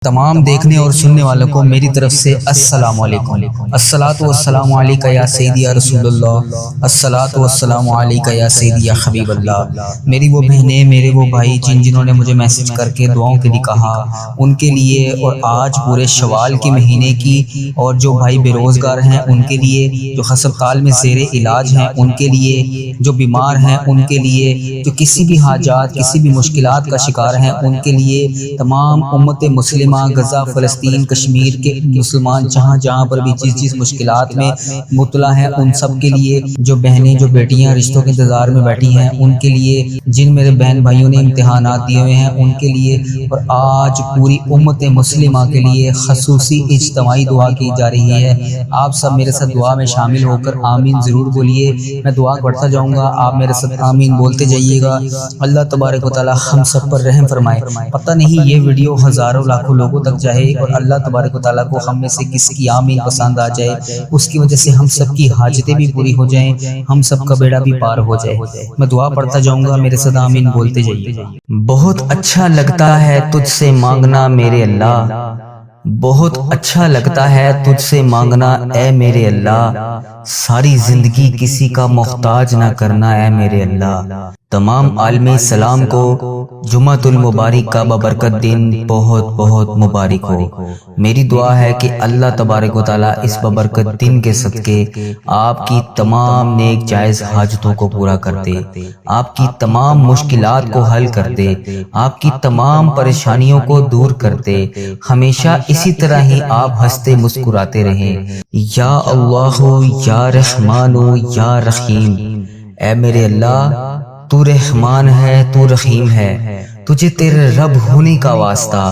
تمام دیکھنے اور سننے والوں کو میری طرف سے السلام علیکم۔ الصلاۃ والسلام علیک یا سیدی یا رسول اللہ، الصلاۃ والسلام علیک یا سیدی یا حبیب اللہ۔ میری وہ بہنیں، میرے وہ بھائی جنہوں نے مجھے میسج کر کے دعاؤں کے لیے کہا، ان کے لیے، اور آج پورے شوال کے مہینے کی، اور جو بھائی بے روزگار ہیں ان کے لیے، جو ہسپتال میں زیر علاج ہیں ان کے لیے، جو بیمار ہیں ان کے لیے، جو کسی بھی حاجات، کسی بھی مشکلات کا شکار ہیں ان کے لیے، تمام امت مسلمہ، غزہ، فلسطین، کشمیر کے مسلمان جہاں جہاں پر بھی جس مشکلات میں مبتلا ہیں ان سب کے لیے، جو بہنیں، جو بیٹیاں رشتوں کے انتظار میں بیٹھی ہیں ان کے لیے، جن میرے بہن بھائیوں نے امتحانات دیے ہوئے ہیں ان کے لیے، اور آج پوری امت مسلمہ کے لیے خصوصی اجتماعی دعا کی جا رہی ہے۔ آپ سب میرے ساتھ دعا میں شامل ہو کر آمین ضرور بولیے۔ میں دعا پڑھتا جاؤں گا، آپ میرے ساتھ آمین بولتے جائیے گا۔ اللہ تبارک و تعالی ہم سب پر رحم فرمائے۔ پتہ نہیں یہ ویڈیو ہزاروں لاکھوں لوگوں تک جائے اور اللہ تبارک و تعالیٰ کو ہم میں سے کس کی آمین پسند آ جائے، اس کی وجہ سے ہم سب کی حاجتیں بھی پوری ہو جائیں، ہم سب کا بیڑا بھی پار ہو جائے۔ میں دعا پڑھتا جاؤں گا، میرے صدا آمین بولتے جائیے۔ بہت اچھا لگتا ہے تجھ سے مانگنا میرے اللہ، بہت اچھا لگتا ہے تجھ سے مانگنا اے میرے اللہ، ساری زندگی کسی کا محتاج نہ کرنا اے میرے اللہ۔ تمام عالم اسلام کو جمعۃ المبارک کا بابرکت دن بہت بہت مبارک ہو۔ میری دعا ہے کہ اللہ تبارک و تعالیٰ اس بابرکت دن کے صدقے آپ کی تمام نیک جائز حاجتوں کو پورا کر دے، آپ کی تمام مشکلات کو حل کر دے، آپ کی تمام پریشانیوں کو دور کر دے، ہمیشہ اسی طرح ہی آپ ہنستے مسکراتے رہیں۔ یا اللہ یا رحمان یا رحیم، اے میرے اللہ تو رحمان ہے، تو رحیم ہے، تجھے تیرے رب ہونے کا واسطہ۔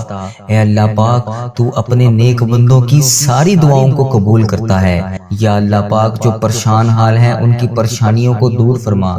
اے اللہ پاک تو اپنے نیک بندوں کی ساری دعاؤں کو قبول کرتا ہے۔ یا اللہ پاک جو پریشان حال ہیں ان کی پریشانیوں کو دور فرما۔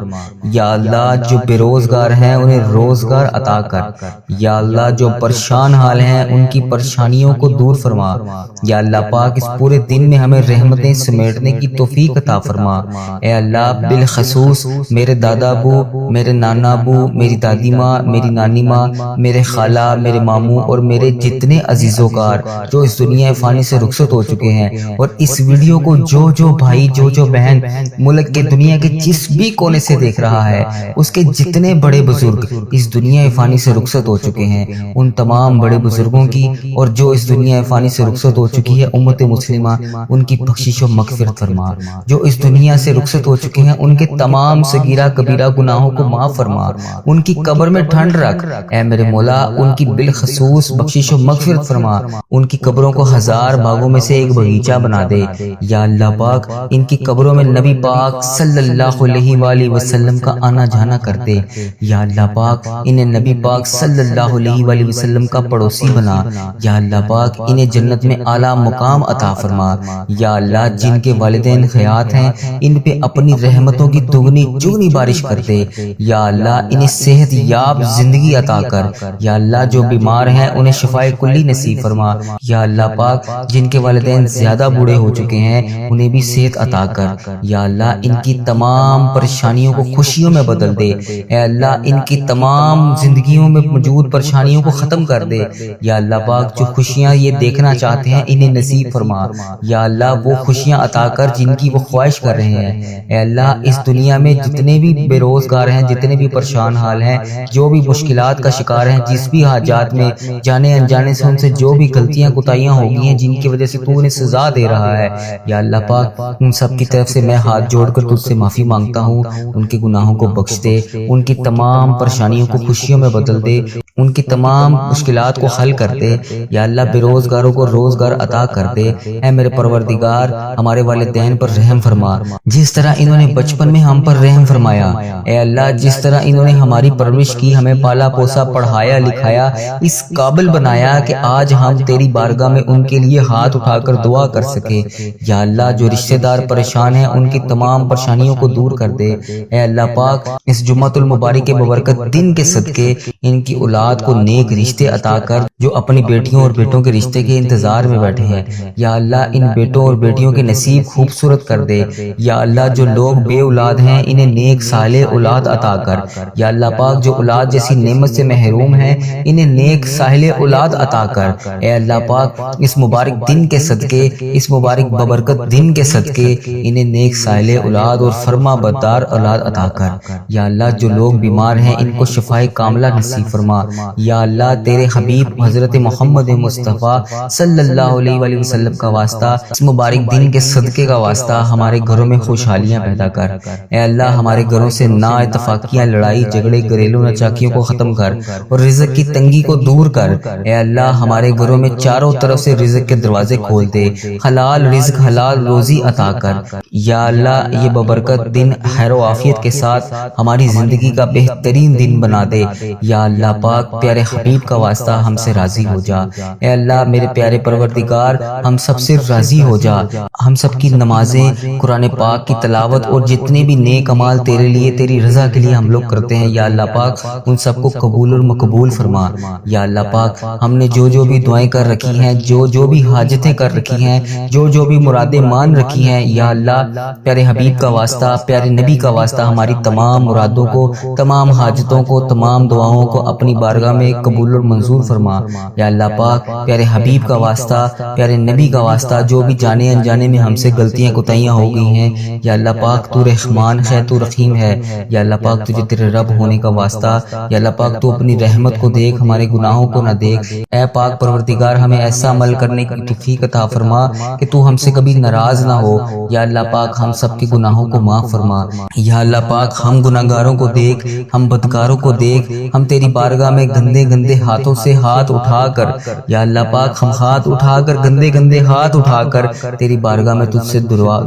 یا اللہ جو بے روزگار ہیں انہیں روزگار عطا کر۔ یا اللہ جو پریشان حال ہیں ان کی پریشانیوں کو دور فرما۔ یا اللہ پاک اس پورے دن میں ہمیں رحمتیں سمیٹنے کی توفیق عطا فرما۔ اے اللہ بالخصوص میرے دادا ابو، میرے نانا ابو، میری دادی ماں، میری نانی ماں، میرے خالہ، میرے ماموں اور میرے جتنے عزیز و کار جو اس دنیا فانی سے رخصت ہو چکے ہیں، اور اس ویڈیو کو جو بھائی، جو بہن ملک کے دنیا کے جس بھی کونے سے دیکھ رہا ہے، اس کے جتنے بڑے بزرگ اس دنیا فانی سے رخصت ہو چکے ہیں، ان تمام بڑے بزرگوں کی، اور جو اس دنیا فانی سے رخصت ہو چکی ہے امت مسلمہ، ان کی بخشش و مغفرت فرما۔ جو اس دنیا سے رخصت ہو چکے ہیں ان کے تمام صغیرہ کبیرہ گناہوں کو معاف فرما، ان کی قبر میں ٹھنڈ رکھ اے میرے مولا، ان کی بالخصوص بخشش و مغفرت فرما، ان کی قبروں کو ہزار باغوں میں سے ایک باغیچہ بنا دے۔ یا اللہ پاک ان کی قبروں میں نبی پاک صلی اللہ علیہ وآلہ وسلم کا آنا جانا کر دے۔ یا اللہ پاک انہیں نبی پاک صلی اللہ علیہ وآلہ وسلم کا پڑوسی بنا۔ یا اللہ پاک انہیں جنت میں اعلیٰ مقام عطا فرما۔ یا اللہ جن کے والدین حیات ہیں ان پہ اپنی رحمتوں کی دگنی چگنی بارش کر دے۔ یا اللہ انہیں صحت یاب زندگی عطا کر۔ یا اللہ جو بیمار ہیں انہیں شفائے کلی نصیب فرما۔ یا اللہ پاک جن کے والدین زیادہ بوڑھے ہو چکے ہیں انہیں بھی صحت عطا کر۔ یا اللہ ان کی تمام پریشانیوں کو خوشیوں میں بدل دے۔ اے اللہ ان کی تمام زندگیوں میں موجود پریشانیوں کو ختم کر دے۔ یا اللہ پاک جو خوشیاں یہ دیکھنا چاہتے ہیں انہیں نصیب فرما۔ یا اللہ وہ خوشیاں عطا کر جن کی وہ خواہش کر رہے ہیں۔ اے اللہ اس دنیا میں جتنے بھی بے روزگار ہیں، جتنے بھی پریشان حال ہیں، جو بھی مشکلات کا شکار ہیں، جس بھی حاجات میں جانے انجانے سے ان سے جو بھی غلطیاں کوتاہیاں ہو گئی ہیں جن کی وجہ سے تو انہیں سزا دے رہا ہے، یا اللہ پاک ان سب کی طرف سے میں ہاتھ جوڑ کر تجھ سے معافی مانگتا ہوں۔ ان کے گناہوں کو بخش دے، ان کی تمام پریشانیوں کو خوشیوں میں بدل دے، ان کی تمام مشکلات کو حل کر دے۔ یا اللہ بے روزگاروں کو روزگار عطا کر دے۔ اے میرے پروردگار ہمارے والدین پر رحم فرما، جس طرح انہوں نے بچپن میں ہم پر رحم فرمایا۔ اے اللہ جس طرح انہوں نے ہماری پرورش کی، ہمیں پالا پوسا، پڑھایا لکھایا، اس قابل بنایا کہ آج ہم تیری بارگاہ میں ان کے لیے ہاتھ اٹھا کر دعا کر سکے۔ یا اللہ جو رشتہ دار پریشان ہیں ان کی تمام پریشانیوں کو دور کر دے۔ اے اللہ پاک اس جمعۃ المبارک کے ببرکت دن کے صدقے ان کی اولاد اولاد کو نیک رشتے عطا کر جو اپنی بیٹیوں اور بیٹوں کے رشتے کے انتظار میں بیٹھے ہیں۔ یا اللہ ان بیٹوں اور بیٹیوں کے نصیب خوبصورت کر دے۔ یا اللہ جو لوگ بے اولاد ہیں انہیں نیک صالح اولاد عطا کر۔ یا اللہ پاک جو اولاد جیسی نعمت سے محروم ہیں انہیں نیک صالح اولاد عطا کر۔ اے اللہ پاک اس مبارک دن کے صدقے، اس مبارک ببرکت دن کے صدقے انہیں نیک صالح اولاد اور فرما بردار اولاد عطا کر۔ یا اللہ جو لوگ بیمار ہیں ان کو شفائے کاملہ نصیب فرما۔ یا اللہ تیرے حبیب حضرت محمد مصطفیٰ صلی اللہ علیہ وآلہ وسلم کا واسطہ، اس مبارک دن کے صدقے کا واسطہ ہمارے گھروں میں خوشحالیاں پیدا کر۔ اے اللہ ہمارے گھروں سے نا اتفاقیاں، لڑائی جھگڑے، گھریلو ناچاکیوں کو ختم کر اور رزق کی تنگی کو دور کر۔ اے اللہ ہمارے گھروں میں چاروں طرف سے رزق کے دروازے کھول دے، حلال رزق حلال روزی عطا کر۔ یا اللہ یہ ببرکت دن خیر و عافیت کے ساتھ ہماری زندگی کا بہترین دن بنا دے۔ یا اللہ پاک پیارے حبیب کا واسطہ ہم سے راضی ہو جا۔ اے اللہ میرے پیارے پروردگار ہم سب سے راضی ہو جا۔ ہم سب کی نمازیں، قرآن پاک کی تلاوت اور جتنے بھی نیک اعمال تیرے لیے تیری رضا کے لیے ہم لوگ کرتے ہیں، یا اللہ پاک ان سب کو قبول اور مقبول فرما۔ یا اللہ پاک ہم نے جو بھی دعائیں کر رکھی ہیں، جو بھی حاجتیں کر رکھی ہیں، جو بھی مرادیں مان رکھی ہیں، یا اللہ پیارے حبیب کا واسطہ، پیارے نبی کا واسطہ ہماری تمام مرادوں کو، تمام حاجتوں کو، تمام دعاؤں کو اپنی بارگاہ میں قبول اور منظور فرما۔ یا اللہ پاک پیارے حبیب کا واسطہ، پیارے نبی کا واسطہ جو بھی جانے انجانے میں ہم سے غلطیاں کوتاہیاں ہو گئی ہیں، یا اللہ پاک تو رحمان ہے، تو رحیم ہے۔ یا اللہ پاک تجھے تیرے رب ہونے کا واسطہ، یا اللہ پاک تو اپنی رحمت کو دیکھ، ہمارے گناہوں کو نہ دیکھ۔ اے پاک پروردگار ہمیں ایسا عمل کرنے کی توفیق عطا فرما کہ تو ہم سے کبھی ناراض نہ ہو۔ یا اللہ پاک ہم سب کے گناہوں کو معاف فرما۔ یا اللہ پاک ہم گناہگاروں کو دیکھ، ہم بدکاروں کو دیکھ، ہم تیری بارگاہ میں گندے گندے ہاتھوں سے ہاتھ اٹھا کر، یا اللہ پاک ہم ہاتھ اٹھا کر، گندے گندے ہاتھ اٹھا کر تیری بارگاہ میں تجھ سے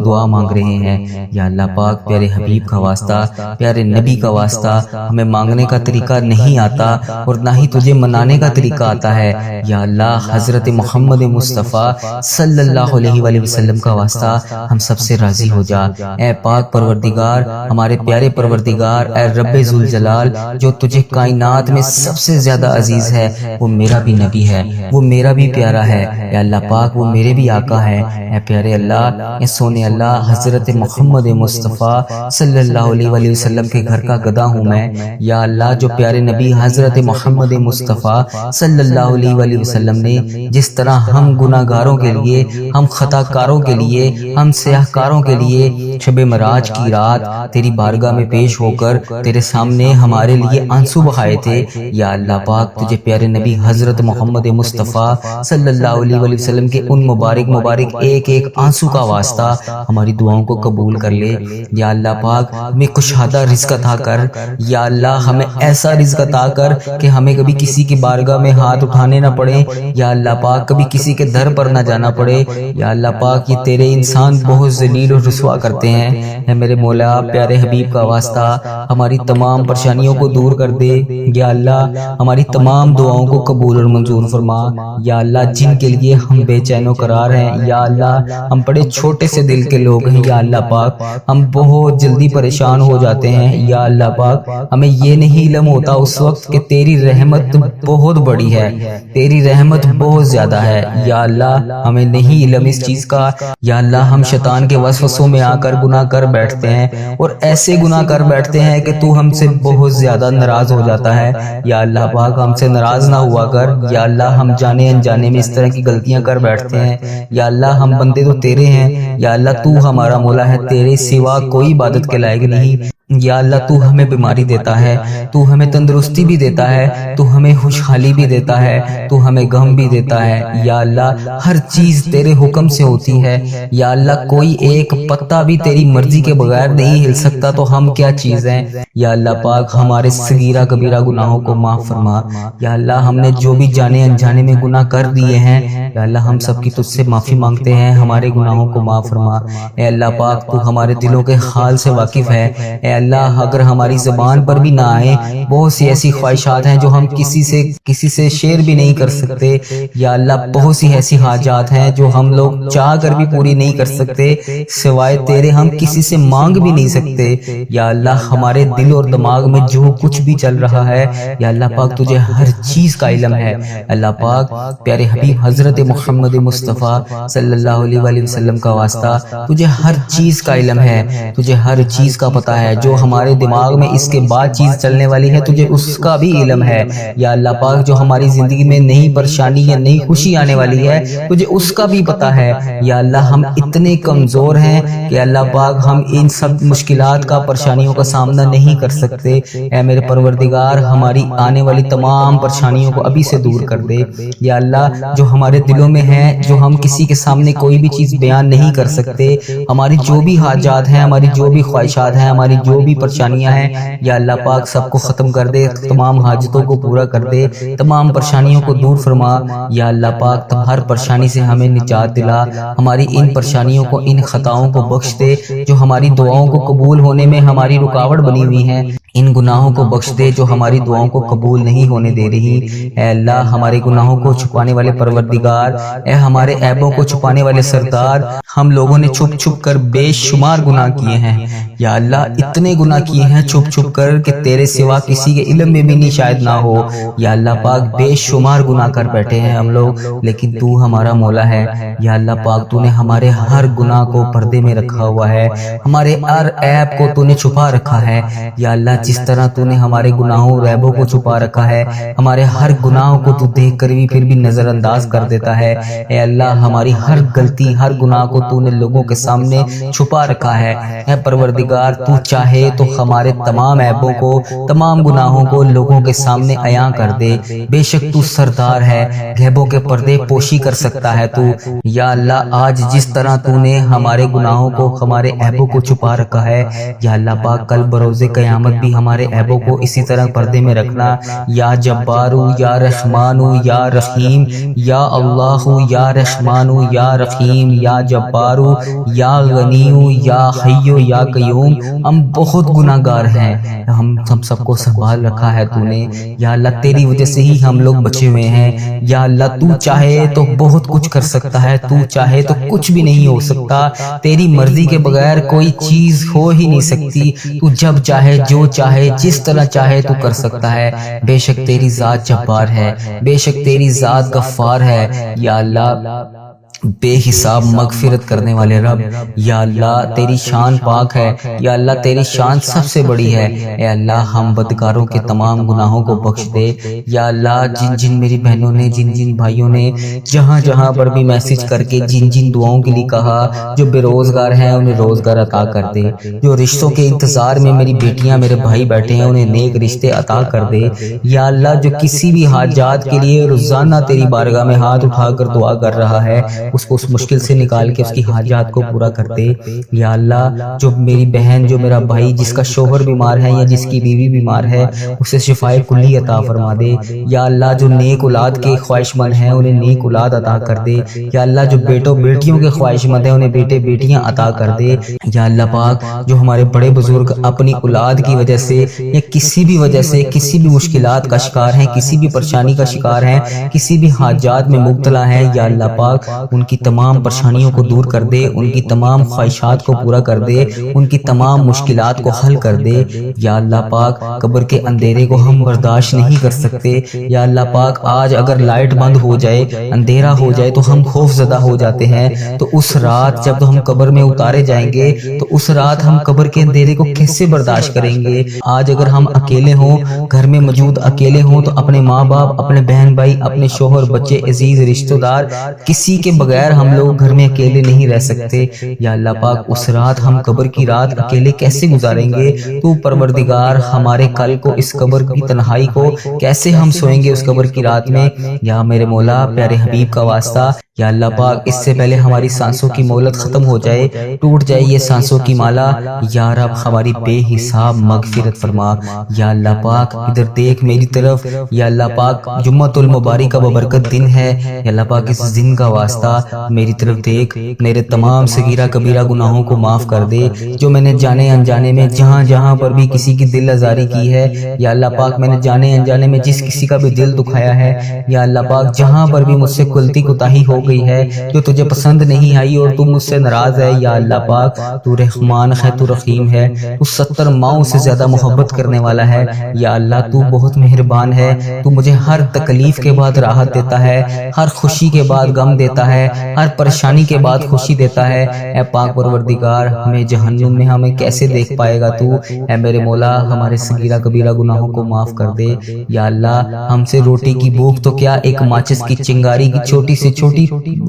دعا مانگ رہے ہیں۔ یا اللہ پاک پیارے حبیب کا واسطہ، پیارے نبی کا واسطہ ہمیں مانگنے کا طریقہ نہیں آتا اور نہ ہی تجھے منانے کا طریقہ آتا ہے۔ یا اللہ حضرت محمد مصطفیٰ صلی اللہ علیہ وآلہ وسلم کا واسطہ ہم سب سے راضی ہو جا۔ اے پاک پروردگار ہمارے پیارے پروردگار، اے رب ذوالجلال جو تجھے کائنات میں سب سے زیادہ عزیز ہے، وہ میرا بھی نبی ہے، وہ میرا بھی پیارا ہے۔ اے اللہ پاک وہ میرے بھی آقا ہے۔ اے پیارے اللہ، اے سونے اللہ، حضرت محمد مصطفیٰ صلی اللہ علیہ وآلہ وسلم کے گھر کا گدھا ہوں میں۔ یا اللہ جو پیارے نبی حضرت محمد مصطفیٰ صلی اللہ علیہ وآلہ وسلم نے جس طرح ہم گناہ گاروں کے لیے، ہم خطا کاروں کے لیے، ہم سیاہ کاروں کے لیے شب معراج کی رات تیری بارگاہ میں پیش ہو کر تیرے سامنے ہمارے لیے آنسو بہائے تھے، یا اللہ پاک تجھے پیارے نبی حضرت محمد مصطفیٰ صلی اللہ علیہ وآلہ وسلم کے ان مبارک ایک ایک آنسو کا واسطہ ہماری دعاؤں کو قبول کر لے۔ یا اللہ پاک ہمیں کشادہ رزق عطا کر۔ یا اللہ ہمیں ایسا رزق عطا کر کہ ہمیں کبھی کسی کی بارگاہ میں ہاتھ اٹھانے نہ پڑے، یا اللہ پاک کبھی کسی کے در پر نہ جانا پڑے۔ یا اللہ پاک یہ تیرے انسان بہت ذلیل اور رسوا کرتے ہیں۔ اے میرے مولا پیارے حبیب کا واسطہ ہماری تمام پریشانیوں کو دور کر دے۔ یا اللہ ہماری تمام دعاؤں کو قبول اور منظور فرما۔ یا اللہ جن کے لیے ہم بے چین و قرار ہیں، یا اللہ ہم بڑے چھوٹے سے دل کے لوگ ہیں، یا اللہ پاک ہم بہت جلدی پریشان ہو جاتے ہیں۔ یا اللہ پاک ہمیں یہ نہیں علم ہوتا اس وقت کہ تیری رحمت بہت بڑی ہے، تیری رحمت بہت زیادہ ہے۔ یا اللہ ہمیں نہیں علم اس چیز کا۔ یا اللہ ہم شیطان کے وسوسوں میں آ کر گناہ کر بیٹھتے ہیں اور ایسے گناہ کر بیٹھتے ہیں کہ تو ہم سے بہت زیادہ ناراض ہو جاتا ہے۔ یا اللہ پاک ہم سے ناراض نہ ہوا کر۔ یا اللہ ہم جانے انجانے میں اس طرح کی غلطیاں کر بیٹھتے ہیں۔ یا اللہ ہم بندے تو تیرے ہیں، یا اللہ تو ہمارا مولا ہے، تیرے سوا کوئی عبادت کے لائق نہیں۔ یا اللہ تو ہمیں بیماری دیتا ہے، تو ہمیں تندرستی بھی دیتا ہے، تو ہمیں خوشحالی بھی دیتا ہے، تو ہمیں غم بھی دیتا ہے۔ یا اللہ ہر چیز تیرے حکم سے ہوتی ہے۔ یا اللہ کوئی ایک پتا بھی تیری مرضی کے بغیر نہیں ہل سکتا، تو ہم کیا چیز ہیں۔ یا اللہ پاک ہمارے صغیرہ کبیرہ گناہوں کو معاف فرما۔ یا اللہ ہم نے جو بھی جانے انجانے میں گناہ کر دیے ہیں، یا اللہ ہم سب کی تجھ سے معافی مانگتے ہیں، ہمارے گناہوں کو معاف فرما۔ اے اللہ پاک تو ہمارے دلوں کے حال سے واقف ہے۔ اے اللہ اگر ہماری زبان پر بھی نہ آئے، بہت سی ایسی خواہشات ہیں جو ہم کسی سے شیئر بھی نہیں کر سکتے، یا اللہ بہت سی ایسی حاجات ہیں جو ہم لوگ چاہ کر بھی پوری نہیں کر سکتے، سوائے تیرے ہم کسی سے مانگ بھی نہیں سکتے۔ یا اللہ ہمارے دل اور دماغ میں جو کچھ بھی چل رہا ہے، یا اللہ پاک تجھے ہر چیز کا علم ہے۔ اللہ پاک پیارے حبیب حضرت محمد مصطفیٰ صلی اللہ علیہ وآلہ وسلم کا واسطہ، تجھے ہر چیز کا علم ہے، تجھے ہر چیز کا پتہ ہے، جو ہمارے دماغ میں اس کے بعد چیز چلنے والی ہے تجھے اس کا بھی علم ہے۔ یا اللہ پاک جو ہماری زندگی میں نئی پریشانی یا نئی خوشی آنے والی ہے تجھے اس کا بھی پتہ ہے۔ یا اللہ ہم اتنے کمزور ہیں کہ اللہ پاک ہم ان سب مشکلات کا، پریشانیوں کا سامنا نہیں کر سکتے۔ اے میرے پروردگار ہماری آنے والی تمام پریشانیوں کو ابھی سے دور کر دے۔ یا اللہ جو ہمارے دلوں میں ہے، جو ہم کسی کے سامنے کوئی بھی چیز بیان نہیں کر سکتے، ہماری جو بھی حاجات ہیں، ہماری جو بھی خواہشات ہیں، ہماری جو بھی پریشانیاں ہیں، یا اللہ پاک سب کو ختم کر دے، تمام حاجتوں کو پورا کر دے، تمام پریشانیوں کو دور فرما۔ یا اللہ پاک تم ہر پریشانی سے ہمیں نجات دلا، ہماری ان پریشانیوں کو، ان خطاؤں کو بخش دے جو ہماری دعاؤں کو قبول ہونے میں ہماری رکاوٹ بنی ہوئی ہیں، ان گناہوں کو بخش دے جو ہماری دعاؤں کو قبول نہیں ہونے دے رہی۔ اے اللہ ہمارے گناہوں کو چھپانے والے پروردگار، اے ہمارے عیبوں کو چھپانے والے سردار، ہم لوگوں نے چھپ چھپ کر بے شمار گناہ کیے ہیں۔ یا اللہ اتنے گناہ کیے ہیں چھپ چھپ کر کہ تیرے سوا کسی کے علم میں بھی نہیں شاید نہ ہو۔ یا اللہ پاک بے شمار گناہ کر بیٹھے ہیں ہم لوگ، لیکن تو ہمارا مولا ہے۔ یا اللہ پاک تو نے ہمارے ہر گناہ کو پردے میں رکھا ہوا ہے، ہمارے ہر عیب کو تو نے چھپا رکھا ہے۔ یا اللہ جس طرح تو نے ہمارے گناہوں اور عیبوں کو چھپا رکھا ہے، ہمارے ہر گناہوں کو تو دیکھ کر بھی پھر بھی نظر انداز کر دیتا ہے۔ اے اللہ ہماری ہر غلطی، ہر گناہ کو تو نے لوگوں کے سامنے چھپا رکھا ہے۔ اے پروردگار تو چاہے تو ہمارے تمام عیبوں کو، تمام گناہوں کو لوگوں کے سامنے عیاں کر دے۔ بے شک تو سردار ہے، غیبوں کے پردے پوشی کر سکتا ہے تو۔ یا اللہ آج جس طرح تو نے ہمارے گناہوں کو، ہمارے عیبوں کو چھپا رکھا ہے، یا اللہ پاک کل بروز قیامت بھی ہمارے عیبوں کو اسی طرح پردے میں رکھنا۔ یا جبارو یا رحمانو یا رحیم، یا اللہ یا رحمانو یا رحیم، یا جبارو یا غنیو یا حیو یا قیوم۔ ہم بہت گناہ گار ہیں، ہم سب کو سنبھال رکھا ہے تو نے۔ یا اللہ تیری وجہ سے ہی ہم لوگ بچے ہوئے ہیں۔ یا اللہ تو چاہے تو بہت کچھ کر سکتا ہے، تو چاہے تو کچھ بھی نہیں ہو سکتا، تیری مرضی کے بغیر کوئی چیز ہو ہی نہیں سکتی۔ تو جب چاہے، جو چاہے، جس طرح چاہے تو کر سکتا ہے۔ بے شک تیری ذات جبار ہے، بے شک تیری ذات غفار ہے۔ یا اللہ بے حساب مغفرت کرنے والے رب، یا اللہ تیری شان پاک ہے، یا اللہ تیری شان سب سے بڑی ہے۔ اے اللہ ہم بدکاروں کے تمام گناہوں کو بخش دے۔ یا اللہ جن جن میری بہنوں نے، جن جن بھائیوں نے جہاں جہاں پر بھی میسج کر کے جن جن دعاؤں کے لیے کہا، جو بے روزگار ہیں انہیں روزگار عطا کر دے، جو رشتوں کے انتظار میں میری بیٹیاں، میرے بھائی بیٹھے ہیں انہیں نیک رشتے عطا کر دے۔ یا اللہ جو کسی بھی حاجات کے لیے روزانہ تیری بارگاہ میں ہاتھ اٹھا کر دعا کر رہا ہے، اس کو اس مشکل سے نکال کے اس کی حاجات کو پورا کر دے۔ یا اللہ جو میری بہن، جو میرا بھائی جس کا شوہر بیمار ہے یا جس کی بیوی بیمار ہے، اسے شفائے کلی عطا فرما دے۔ یا اللہ جو نیک اولاد کے خواہش مند ہیں انہیں نیک اولاد عطا کر دے۔ یا اللہ جو بیٹوں بیٹیوں کے خواہش مند ہیں انہیں بیٹے بیٹیاں عطا کر دے۔ یا اللہ پاک جو ہمارے بڑے بزرگ اپنی اولاد کی وجہ سے یا کسی بھی وجہ سے کسی بھی مشکلات کا شکار ہیں، کسی بھی پریشانی کا شکار ہیں، کسی بھی حاجات میں مبتلا ہیں، یا اللہ پاک ان کی تمام پریشانیوں کو دور کر دے، ان کی تمام خواہشات کو پورا کر دے، ان کی تمام مشکلات کو حل کر دے۔ یا اللہ پاک قبر کے اندھیرے کو ہم برداشت نہیں کر سکتے۔ یا اللہ پاک آج اگر لائٹ بند ہو جائے، اندھیرا ہو جائے تو ہم خوف زدہ ہو جاتے ہیں۔ تو اس رات جب ہم قبر میں اتارے جائیں گے تو اس رات ہم قبر کے اندھیرے کو کیسے برداشت کریں گے؟ آج اگر ہم اکیلے ہوں، گھر میں موجود اکیلے ہوں، تو اپنے ماں باپ، اپنے بہن بھائی، اپنے شوہر، بچے، عزیز رشتہ دار، کسی کے بغیر ہم لوگ گھر میں اکیلے نہیں رہ سکتے۔ یا اللہ پاک اس رات ہم قبر کی رات اکیلے کیسے گزاریں گے؟ تو پروردگار ہمارے کل کو اس قبر کی تنہائی کو کیسے ہم سوئیں گے اس قبر کی رات میں؟ یا میرے مولا پیارے حبیب کا واسطہ یا اللہ پاک اس سے پہلے ہماری سانسوں کی مہلت ختم ہو جائے، ٹوٹ جائے یہ سانسوں کی مالا، یا رب ہماری بے حساب مغفرت فرما۔ یا اللہ پاک ادھر دیکھ میری طرف، یا اللہ پاک جمعۃ المبارک کا ببرکت دن ہے، یا اللہ پاک اس دن کا واسطہ میری طرف دیکھ، میرے تمام صغیرہ کبیرہ گناہوں کو معاف کر دے، جو میں نے جانے انجانے میں جہاں جہاں پر بھی کسی کی دل آزاری کی ہے، یا اللہ پاک میں نے جانے انجانے میں جس کسی کا بھی دل دکھایا ہے، یا اللہ پاک جہاں پر بھی مجھ سے غلطی کوتاہی ہو گئی ہے جو تجھے پسند نہیں آئی اور تو مجھ سے ناراض ہے، یا اللہ پاک تو رحمان ہے، تو رحیم ہے، تو 70 ماؤں سے زیادہ محبت کرنے والا ہے، یا اللہ تو بہت مہربان ہے، تو مجھے ہر تکلیف کے بعد راحت دیتا ہے، ہر خوشی کے بعد غم دیتا ہے، ہر پریشانی کے بعد خوشی دیتا ہے۔ اے پاک پروردگار ہمیں جہنم میں ہمیں کیسے دیکھ پائے گا تو، اے میرے مولا ہمارے صغیرہ کبیرہ گناہوں کو معاف کر دے، یا اللہ ہم سے روٹی کی بھوک تو کیا ایک ماچس کی چنگاری کی چھوٹی سے چھوٹی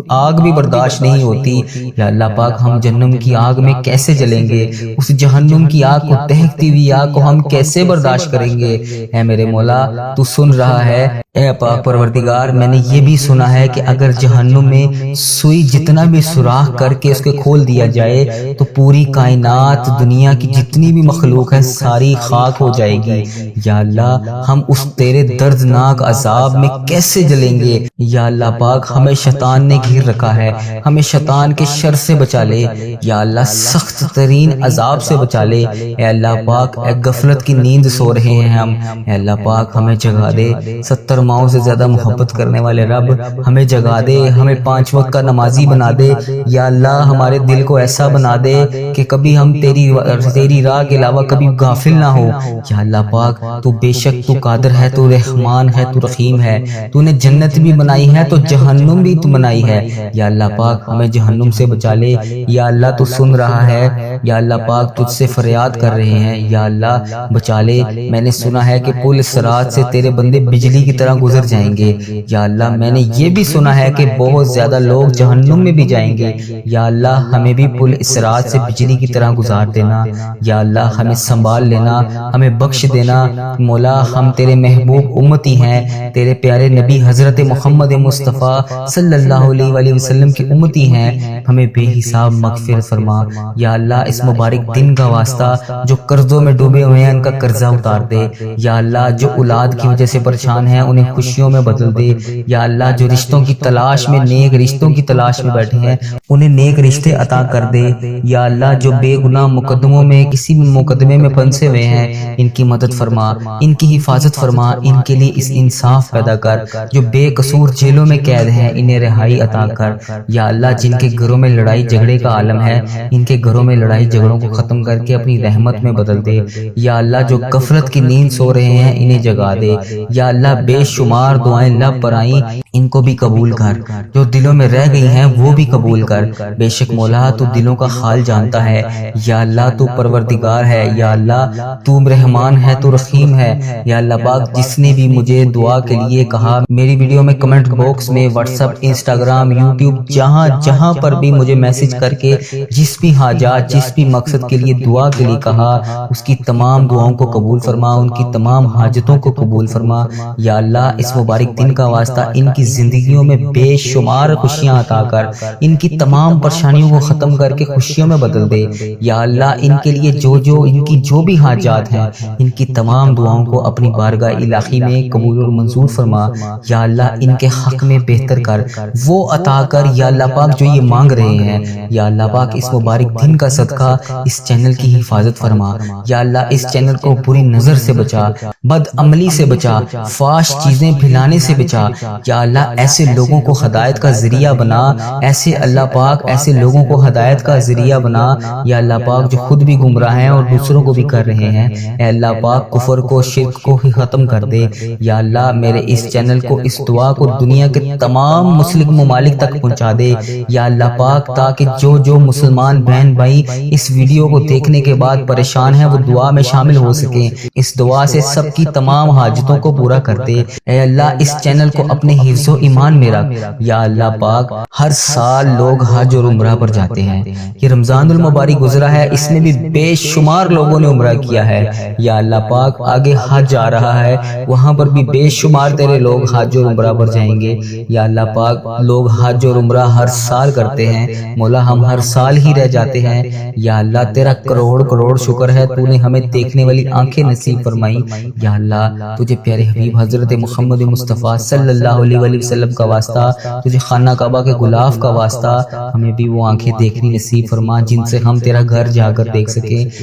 آگ بھی برداشت نہیں ہوتی، یا اللہ پاک ہم جہنم کی آگ میں کیسے جلیں گے، اس جہنم کی آگ کو دہکتی ہوئی آگ کو ہم کیسے برداشت کریں گے۔ اے میرے مولا تو سن رہا ہے، اے پاک پروردگار میں نے یہ بھی سنا ہے کہ اگر جہنم میں سوئی جتنا بھی سوراخ کر کے اس کے کھول دیا جائے تو پوری کائنات دنیا کی جتنی بھی مخلوق ہے ساری خاک ہو جائے گی، یا اللہ ہم اس تیرے دردناک عذاب میں کیسے جلیں گے۔ یا اللہ پاک ہمیں شیطان نے گھیر رکھا ہے، ہمیں شیطان کے شر سے بچا لے، یا اللہ سخت ترین عذاب سے بچا لے۔ اے اللہ پاک اے غفلت کی نیند سو رہے ہیں ہم، اے اللہ پاک ہمیں جگا دے، 70 ماؤں سے زیادہ محبت کرنے والے رب ہمیں جگا دے، ہمیں 5 وقت کا نمازی بنا دے، یا اللہ ہمارے دل کو ایسا بنا دے کہ کبھی ہم تیری راہ کے علاوہ کبھی غافل نہ ہو۔ یا اللہ پاک تو بے شک تو قادر ہے، تو رحمان ہے، تو رحیم ہے، تو نے جنت بھی بنائی ہے تو جہنم بھی تو بنائی ہے، یا اللہ پاک ہمیں جہنم سے بچا لے۔ یا اللہ تو سن رہا ہے، یا اللہ پاک تجھ سے فریاد کر رہے ہیں، یا اللہ بچا لے۔ میں نے سنا ہے کہ پل صراط سے تیرے بندے بجلی کی طرح گزر جائیں گے، یا اللہ میں نے یہ بھی سنا ہے کہ بہت زیادہ لوگ جہنم میں بھی جائیں گے، یا اللہ ہمیں بھی پل صراط سے بجلی کی طرح گزار دینا، یا اللہ ہمیں سنبھال لینا، ہمیں بخش دینا۔ مولا ہم تیرے محبوب امتی ہیں، تیرے پیارے نبی حضرت محمد مصطفیٰ صلی اللہ علیہ وآلہ وسلم کی امتی ہیں، ہمیں بے حساب مغفرت فرما۔ یا اللہ اس مبارک دن کا واسطہ جو قرضوں میں ڈوبے ہوئے ہیں ان کا قرضہ اتار دے، یا اللہ جو اولاد کی وجہ سے پریشان ہیں انہیں خوشیوں میں بدل دے، یا اللہ جو رشتوں کی تلاش میں نیک رشتوں کی تلاش میں بیٹھے ہیں انہیں نیک رشتے عطا کر دے، یا اللہ جو بے گناہ مقدموں میں کسی بھی مقدمے میں پھنسے ہوئے ہیں ان کی مدد فرما، ان کی حفاظت فرما، ان کے لیے اس انصاف پیدا کر، جو بے قصور جیلوں میں قید ہیں انہیں رہائی عطا کر، یا اللہ جن کے گھروں میں لڑائی جھگڑے کا عالم ہے ان کے گھروں میں لڑائی جھگڑوں کو ختم کر کے اپنی رحمت میں بدل دے، یا اللہ جو غفلت کی نیند سو رہے ہیں انہیں جگا دے، یا اللہ بے شمار دعائیں لب پر آئیں ان کو بھی قبول کر، جو دلوں میں رہ گئی ہیں وہ بھی قبول کر، بے شک مولا تو دلوں کا حال جانتا ہے، یا اللہ تو پروردگار ہے، یا اللہ تو رحمان ہے، تو رحیم ہے۔ یا اللہ پاک جس نے بھی مجھے دعا کے لیے کہا میری ویڈیو میں کمنٹ باکس میں واٹس ایپ انسٹاگرام یوٹیوب جہاں جہاں پر بھی مجھے میسج کر کے جس بھی حاجات جس بھی مقصد کے لیے دعا کے لیے کہا اس کی تمام دعاؤں کو قبول فرما، ان کی تمام حاجتوں کو قبول فرما۔ یا اللہ اس مبارک دن کا واسطہ ان کی زندگیوں میں بے شمار خوشیاں عطا کر، ان کی تمام پریشانیوں کو ختم کر کے خوشیوں میں بدل دے۔ یا اللہ ان کے لیے ان کی جو بھی حاجات ہیں ان کی تمام دعاؤں کو اپنی بارگاہ الہی میں قبول اور منظور فرما۔ یا اللہ ان کے حق میں بہتر کر، وہ عطا کر یا اللہ پاک جو یہ مانگ رہے ہیں۔ یا اللہ پاک اس مبارک دن کا صدقہ اس چینل کی حفاظت فرما۔ یا اللہ اس چینل کو بری نظر سے بچا، بد عملی سے بچا، فاش چیزیں پھیلانے سے بچا۔ یا اللہ ایسے لوگوں کو ہدایت کا ذریعہ بنا، ایسے اللہ پاک ایسے لوگوں کو ہدایت کا ذریعہ بنا یا اللہ پاک جو خود بھی گمراہ ہیں اور دوسروں کو بھی کر رہے ہیں۔ اے اللہ پاک کفر کو شرک کو ہی ختم کر دے۔ یا اللہ میرے اس چینل کو اس دعا کو دنیا کے تمام مسلم ممالک تک پہنچا دے یا اللہ پاک، تاکہ جو مسلمان بہن بھائی اس ویڈیو کو دیکھنے کے بعد پریشان ہیں وہ دعا میں شامل ہو سکیں۔ اس دعا سے سب سب کی تمام حاجتوں کو پورا کر دے۔ اے اللہ اس چینل کو اپنے حفظ و ایمان میں رکھ۔ یا اللہ پاک ہر سال لوگ حج اور عمرہ پر جاتے ہیں، یہ رمضان المبارک گزرا ہے، اس میں بھی بے شمار لوگوں نے عمرہ کیا ہے۔ یا اللہ پاک آگے حج آ رہا ہے، وہاں پر بھی بے شمار تیرے لوگ حج اور عمرہ پر جائیں گے۔ یا اللہ پاک لوگ حج اور عمرہ ہر سال کرتے ہیں، مولا ہم ہر سال ہی رہ جاتے ہیں۔ یا اللہ تیرا کروڑ کروڑ شکر ہے، تو نے ہمیں دیکھنے والی آنکھیں نصیب فرمائی۔ یا اللہ تجھے پیارے حبیب حضرت محمد مصطفیٰ صلی اللہ علیہ وآلہ وسلم کا واسطہ، تجھے خانہ کعبہ کے غلاف کا واسطہ، ہمیں بھی وہ آنکھیں دیکھنی نصیب فرما جن سے ہم تیرا گھر جا کر دیکھ سکیں۔